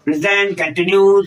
present continuous